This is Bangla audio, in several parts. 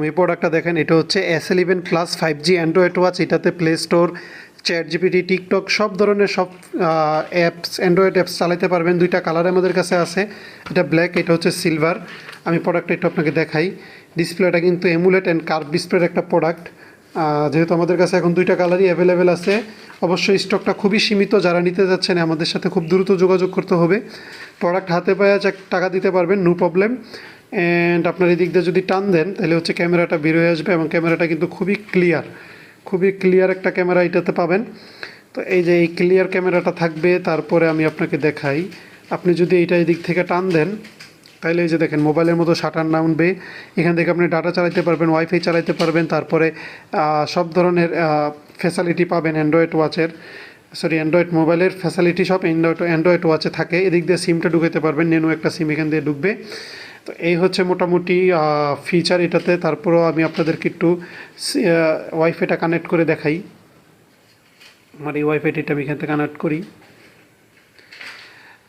এই প্রোডাক্টটা দেখেন, এটা হচ্ছে S11 plus 5G Android watch. এটাতে Play Store, chat GPT, TikTok সব ধরনের সব অ্যাপস, অ্যান্ড্রয়েড অ্যাপস চালাতে পারবেন। দুইটা কালার আমাদের কাছে আছে, এটা ব্ল্যাক, এটা হচ্ছে সিলভার। আমি প্রোডাক্টটা একটু আপনাকে দেখাই। ডিসপ্লেটা কিন্তু এমুলেট অ্যান্ড কার্ভ ডিসপ্লের একটা প্রোডাক্ট। যেহেতু আমাদের কাছে এখন দুইটা কালারই অ্যাভেলেবেল আছে, অবশ্যই স্টকটা খুবই সীমিত। যারা নিতে যাচ্ছেন আমাদের সাথে খুব দ্রুত যোগাযোগ করতে হবে। প্রোডাক্ট হাতে পায়ে টাকা দিতে পারবেন, নো প্রবলেম। অ্যান্ড আপনার এই দিক দিয়ে যদি টান দেন তাহলে হচ্ছে ক্যামেরাটা বের হয়ে আসবে, এবং ক্যামেরাটা কিন্তু খুবই ক্লিয়ার একটা ক্যামেরা এটাতে পাবেন। তো এই যে এই ক্লিয়ার ক্যামেরাটা থাকবে। তারপরে আমি আপনাকে দেখাই, আপনি যদি এইটা এই দিক থেকে টান দেন তাহলে এই যে দেখেন মোবাইলের মতো শাটার নামবে। এখান থেকে আপনি ডাটা চালাতে পারবেন, ওয়াইফাই চালাতে পারবেন। তারপরে সব ধরনের ফ্যাসিলিটি পাবেন অ্যান্ড্রয়েড মোবাইলের ফ্যাসিলিটি সব অ্যান্ড্রয়েড ওয়াচে থাকে। এদিক দিয়ে সিমটা ঢুকাতে পারবেন, নেনো একটা সিম এখান দিয়ে ঢুকবে। তো এই হচ্ছে মোটামুটি ফিচার এটাতে। তারপরেও আমি আপনাদেরকে একটু ওয়াইফাইটা কানেক্ট করে দেখাই। আমার এই ওয়াইফাইটা আমি এখান থেকে কানেক্ট করি।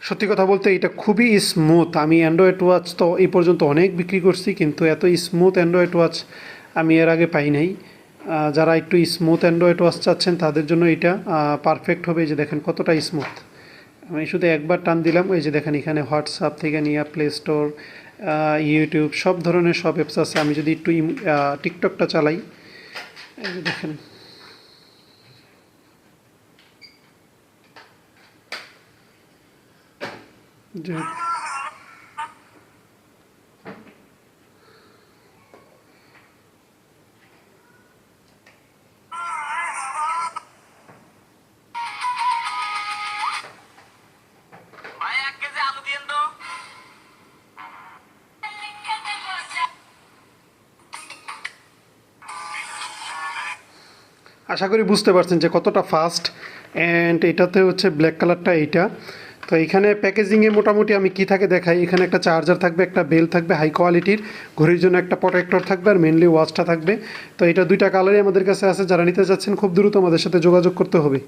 সত্যি কথা বলতে এটা খুবই স্মুথ। আমি অ্যান্ড্রয়েড ওয়াচ তো এই পর্যন্ত অনেক বিক্রি করছি, কিন্তু এত স্মুথ অ্যান্ড্রয়েড ওয়াচ আমি এর আগে পাই নাই। যারা একটু স্মুথ অ্যান্ড্রয়েড ওয়াচ চাচ্ছেন তাদের জন্য এটা পারফেক্ট হবে। এই যে দেখেন কতটা স্মুথ। আমি শুধু একবার টান দিলাম, এই যে দেখেন এখানে হোয়াটসঅ্যাপ থেকে নিয়ে প্লে স্টোর, ইউটিউব সব ধরনের সব অ্যাপস আছে। আমি যদি একটু টিকটকটা চালাই, এই যে দেখেন যে আশা করি বুঝতে পারছেন যে কতটা ফাস্ট। অ্যান্ড এটাতে হচ্ছে ব্ল্যাক কালারটা এইটা। তো এখানে প্যাকেজিংয়ে মোটামুটি আমি কী থাকে দেখাই। এখানে একটা চার্জার থাকবে, একটা বেল থাকবে হাই কোয়ালিটির, ঘড়ির জন্য একটা প্রোটেক্টর থাকবে, আর মেনলি ওয়াচটা থাকবে। তো এটা দুইটা কালারই আমাদের কাছে আছে। যারা নিতে চাচ্ছেন খুব দ্রুত আমাদের সাথে যোগাযোগ করতে হবে।